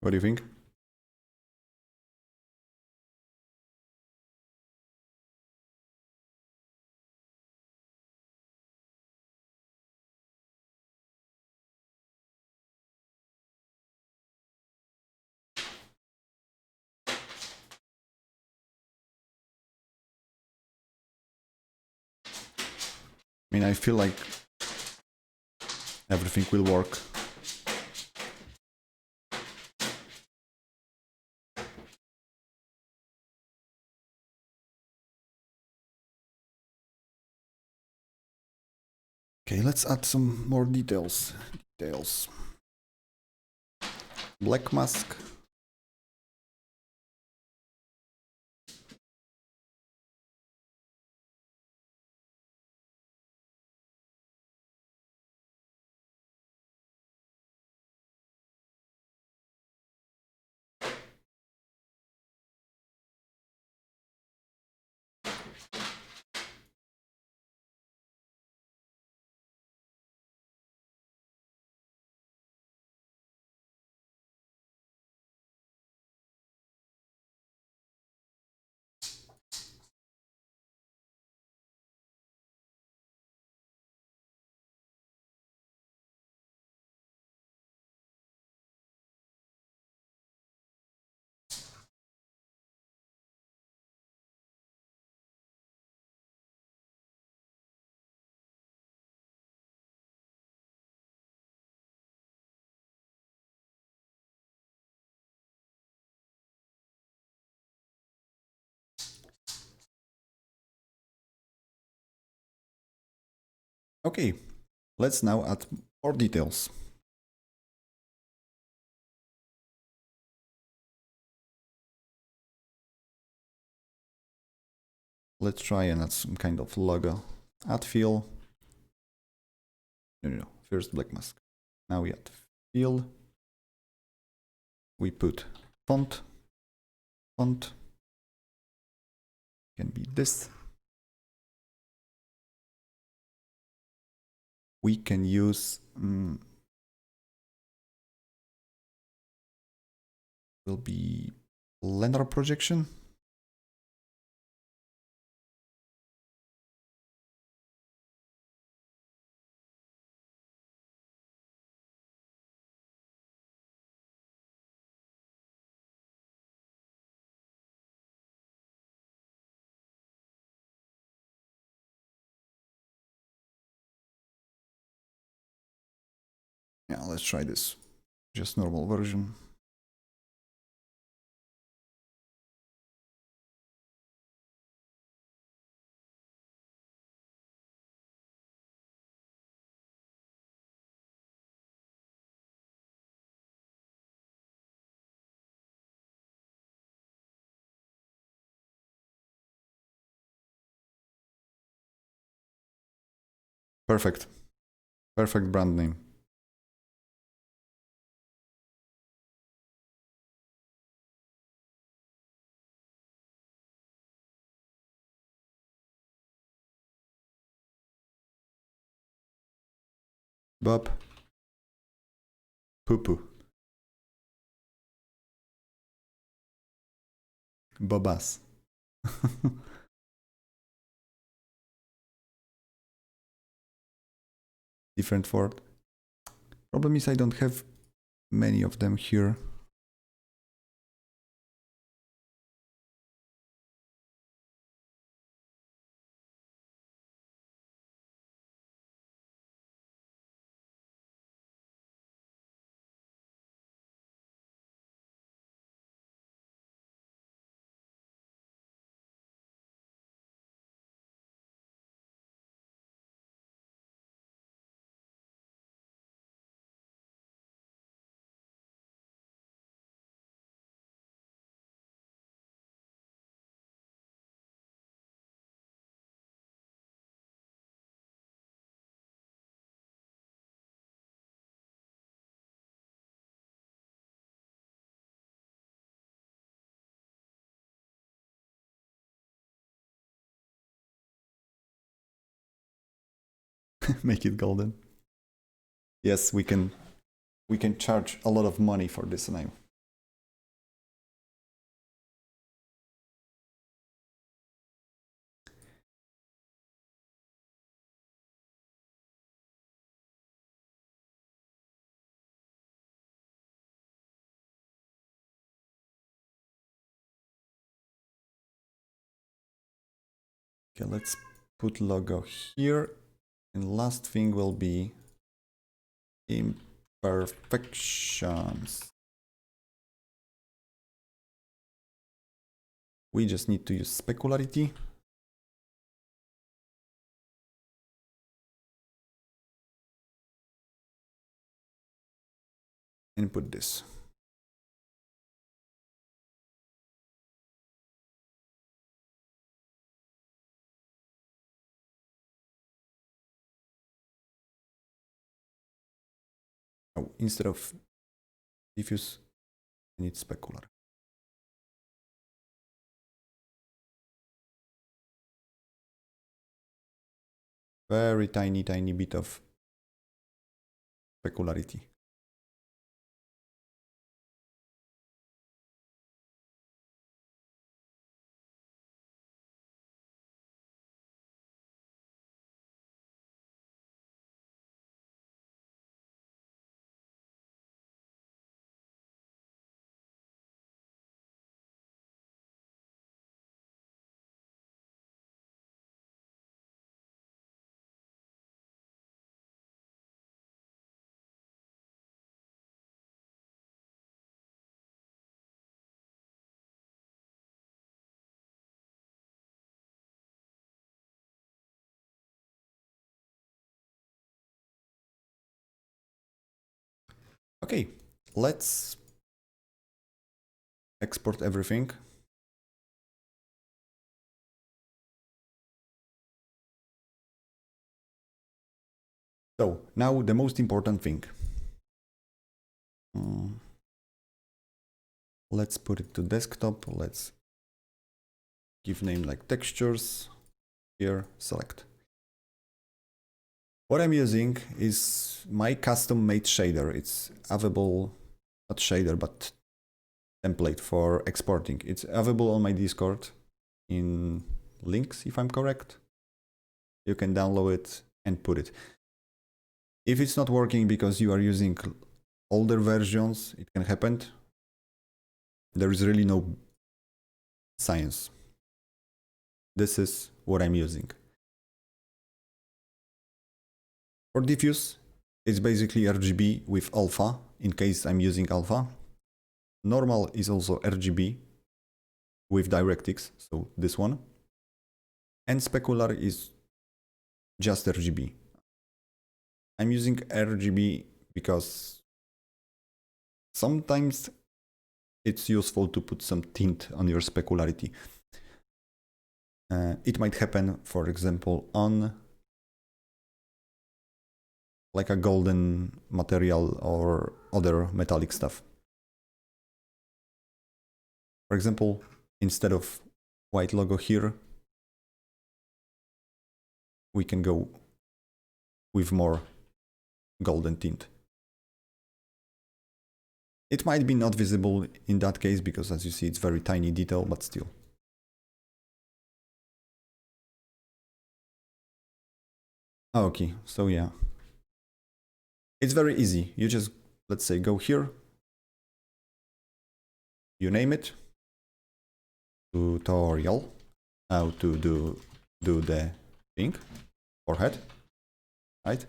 What do you think? I mean, I feel like everything will work. Okay, let's add some more details. Black mask. Okay, let's now add more details. Let's try and add some kind of logo. Add fill. No. First black mask. Now we add fill. We put font. Font can be this. We can use will be Blender projection. Yeah, let's try this. Just normal version. Perfect. Perfect brand name. Bob. Poo poo. Bobas. Different word. Problem is I don't have many of them here. Make it golden. Yes, we can charge a lot of money for this now. Okay, let's put logo here. And last thing will be imperfections. We just need to use specularity. And put this. Oh, instead of diffuse, I need specular. Very tiny bit of specularity. Okay, let's export everything. So now the most important thing. Let's put it to desktop. Let's give name like textures. Here, select. What I'm using is my custom made shader. It's available, not shader, but template for exporting. It's available on my Discord in links, if I'm correct. You can download it and put it. If it's not working because you are using older versions, it can happen. There is really no science. This is what I'm using. For diffuse, it's basically RGB with alpha, in case I'm using alpha. Normal is also RGB with DirectX, so this one. And specular is just RGB. I'm using RGB because sometimes it's useful to put some tint on your specularity. It might happen, for example, on like a golden material or other metallic stuff. For example, instead of white logo here, we can go with more golden tint. It might be not visible in that case because, as you see, it's very tiny detail, but still. Okay, so yeah. It's very easy. You just, let's say, go here. You name it. Tutorial. How to do the thing. Forehead. Right?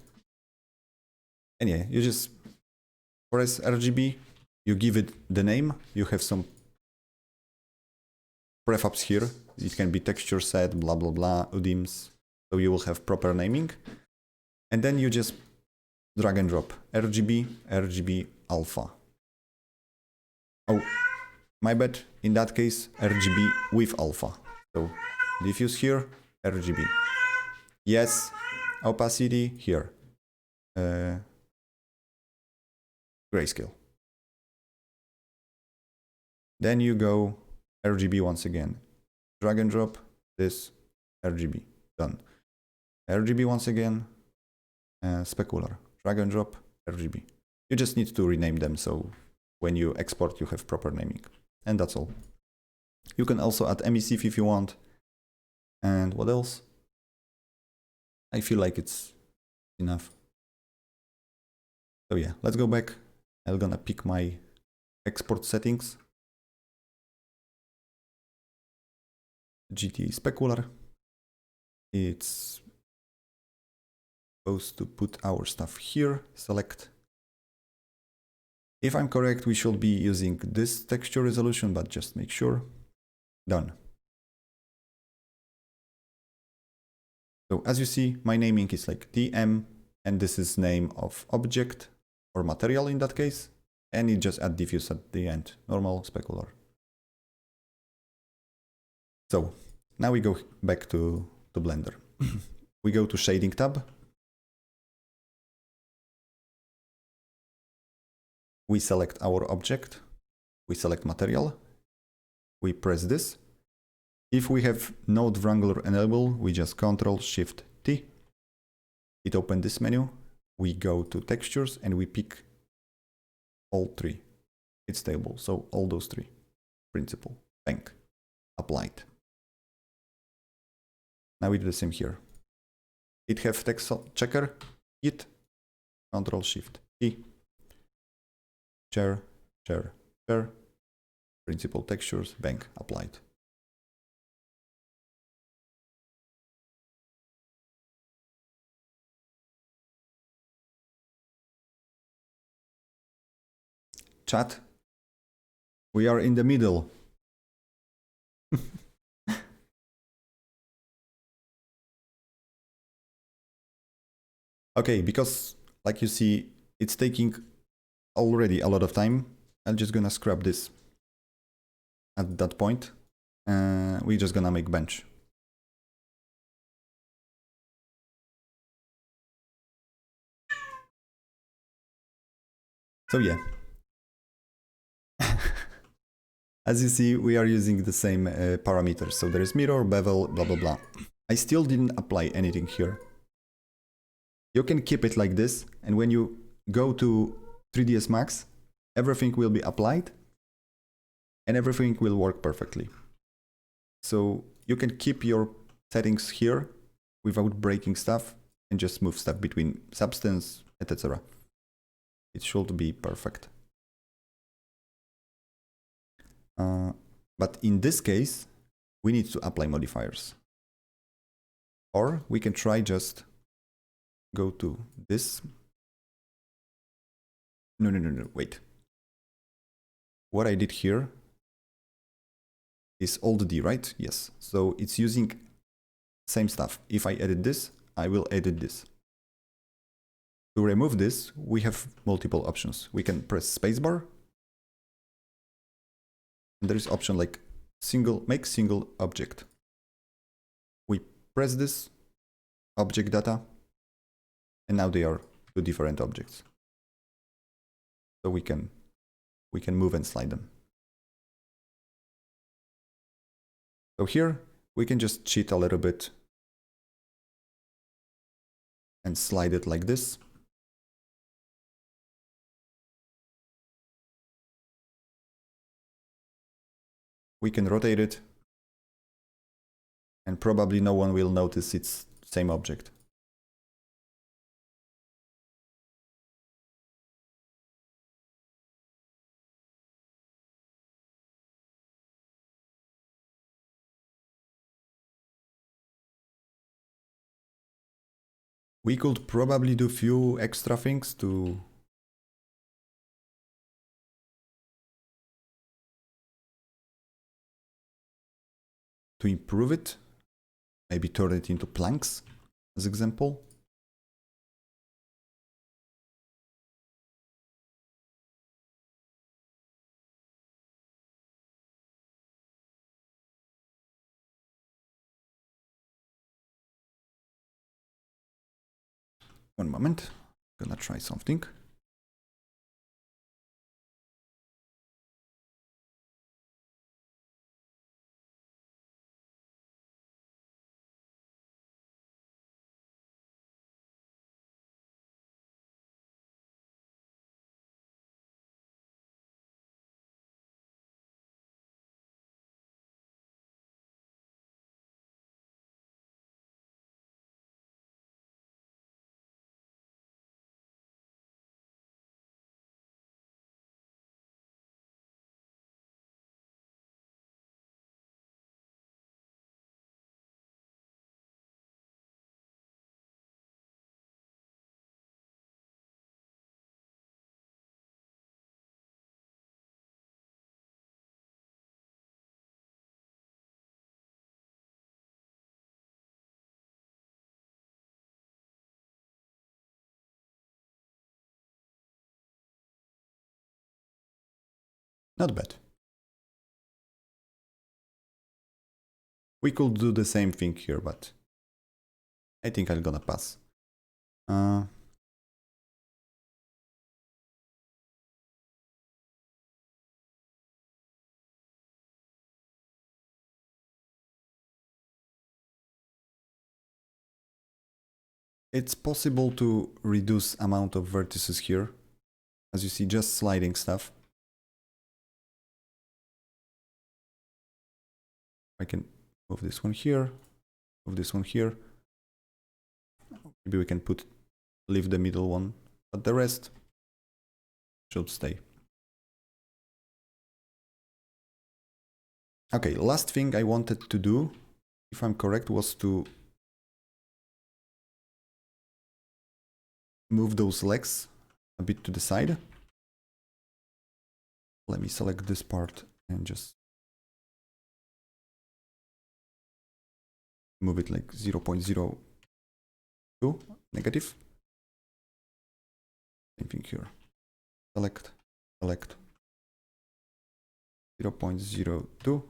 And yeah, you just press RGB. You give it the name. You have some prefabs here. It can be texture set, blah, blah, blah, UDIMs. So you will have proper naming. And then you just drag and drop RGB, RGB alpha. Oh, my bad. In that case, RGB with alpha. So diffuse here, RGB. Yes, opacity here. Grayscale. Then you go RGB once again. Drag and drop this RGB. Done. RGB once again. specular, drag and drop, RGB. You just need to rename them so when you export you have proper naming. And that's all. You can also add emissive if you want. And what else? I feel like it's enough. So yeah, let's go back. I'm gonna pick my export settings. GT specular. It's supposed to put our stuff here. Select. If I'm correct, we should be using this texture resolution, but just make sure. Done. So as you see, my naming is like TM, and this is name of object or material in that case, and it just add diffuse at the end, normal, specular. So now we go back to Blender. We go to shading tab. We select our object. We select material. We press this. If we have Node Wrangler enabled, we just Ctrl-Shift-T. It opens this menu. We go to textures and we pick all three. It's stable, so all those three. Principle, bank, applied. Now we do the same here. It have text checker, hit, Ctrl-Shift-T. Chair, chair, chair. Principle textures, bank, applied. Chat, we are in the middle. Okay, because like you see, it's taking already a lot of time. I'm just gonna scrap this at that point. We're just gonna make bench. So yeah. As you see, we are using the same parameters. So there is mirror, bevel, blah, blah, blah. I still didn't apply anything here. You can keep it like this. And when you go to 3ds Max, everything will be applied and everything will work perfectly. So you can keep your settings here without breaking stuff and just move stuff between substance, etc. It should be perfect. But in this case, we need to apply modifiers. Or we can try just go to this. No, wait. What I did here is Alt D, right? Yes. So it's using same stuff. If I edit this, I will edit this. To remove this, we have multiple options. We can press spacebar. And there is option like make single object. We press this object data, and now they are two different objects. So we can move and slide them. So here we can just cheat a little bit and slide it like this. We can rotate it, and probably no one will notice it's same object. We could probably do few extra things to improve it. Maybe turn it into planks as example. One moment, gonna try something. Not bad. We could do the same thing here, but I think I'm gonna pass. It's possible to reduce amount of vertices here. As you see, just sliding stuff. I can move this one here, move this one here. Maybe we can leave the middle one, but the rest should stay. Okay, last thing I wanted to do, if I'm correct, was to move those legs a bit to the side. Let me select this part and just move it like 0.02 negative. Same thing here. Select, select 0.02.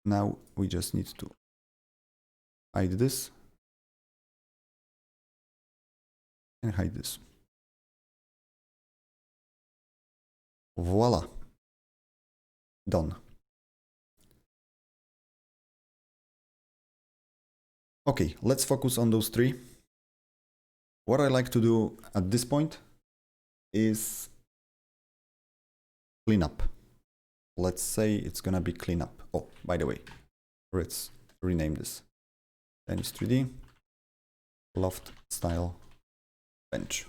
Now we just need to hide this and hide this. Voila. Done. Okay, let's focus on those three. What I like to do at this point is clean up. Let's say it's gonna be clean up. Oh, by the way, let's rename this. Tennis 3D, loft style bench.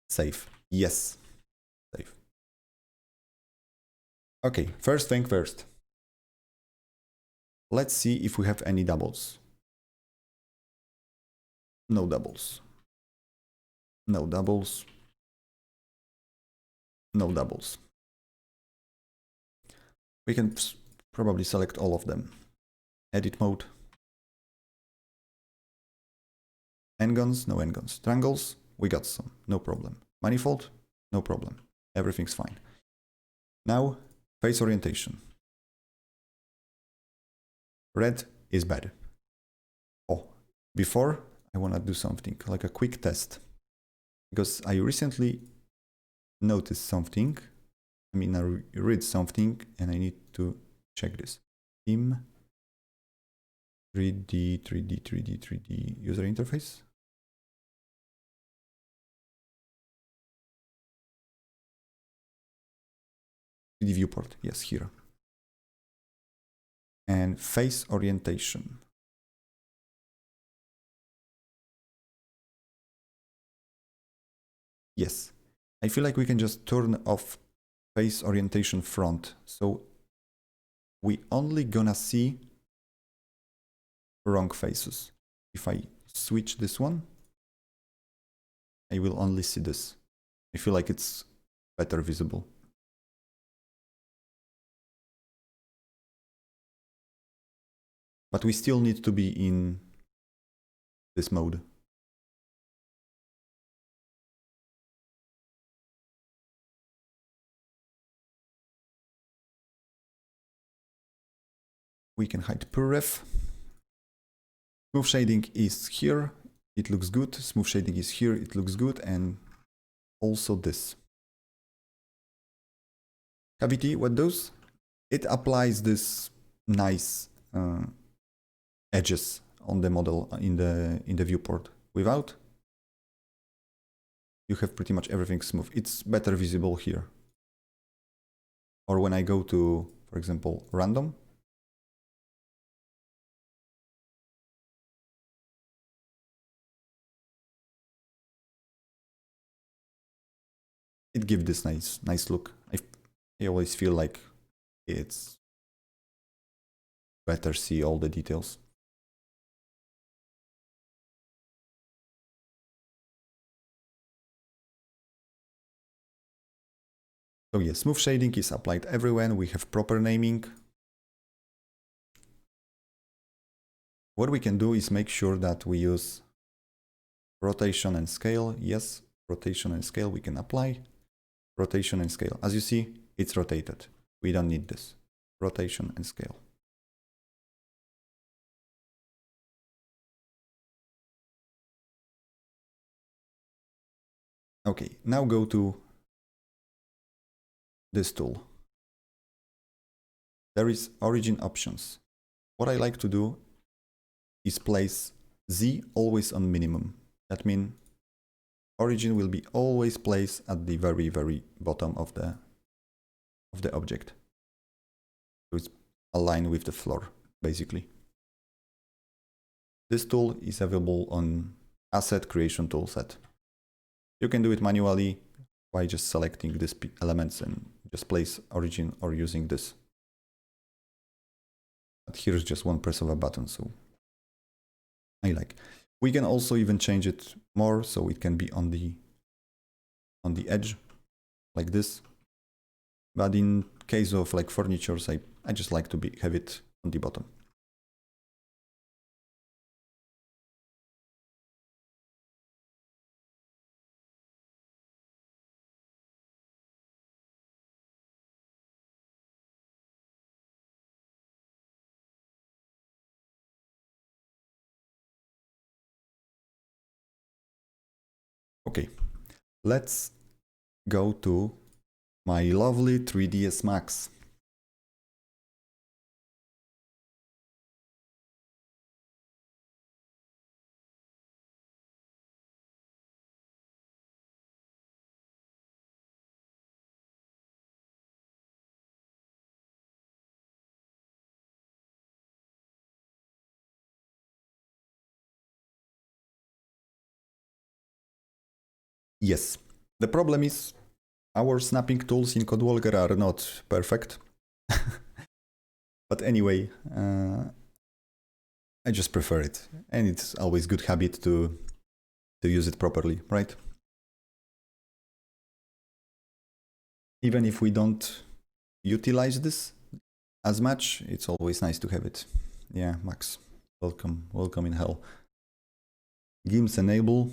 Save. Yes. Save. Okay, first thing first. Let's see if we have any doubles. No doubles. No doubles. No doubles. We can probably select all of them. Edit mode. N-guns, no N-guns. Triangles, we got some, no problem. Manifold, no problem. Everything's fine. Now, face orientation. Red is bad. Oh, before I want to do something like a quick test, because I recently noticed something. I mean, I read something and I need to check this. Theme 3D user interface. The viewport, yes, here. And face orientation. Yes, I feel like we can just turn off face orientation front. So we only gonna see wrong faces. If I switch this one, I will only see this. I feel like it's better visible. But we still need to be in this mode. We can hide per ref. Smooth shading is here, it looks good. Smooth shading is here, it looks good. And also this. Cavity, what does? It applies this nice edges on the model in the viewport. Without, you have pretty much everything smooth. It's better visible here. Or when I go to, for example, random. It gives this nice look. I always feel like it's better see all the details. So yeah, smooth shading is applied everywhere. We have proper naming. What we can do is make sure that we use Rotation and scale, yes. Rotation and scale we can apply. Rotation and scale. As you see, it's rotated. We don't need this. Rotation and scale. Okay, now go to this tool. There is origin options. What I like to do is place Z always on minimum. That means origin will be always placed at the very, very bottom of the object. So it's aligned with the floor, basically. This tool is available on Asset Creation Toolset. You can do it manually by just selecting these elements and just place origin or using this. But here's just one press of a button, so I like. We can also even change it more, so it can be on the edge, like this. But in case of like furnitures, I just like to have it on the bottom. Okay, let's go to my lovely 3ds Max. Yes, the problem is our snapping tools in CodeWalker are not perfect. But anyway, I just prefer it, and it's always good habit to use it properly, right? Even if we don't utilize this as much, it's always nice to have it. Yeah, Max, welcome in hell. GIMS enable.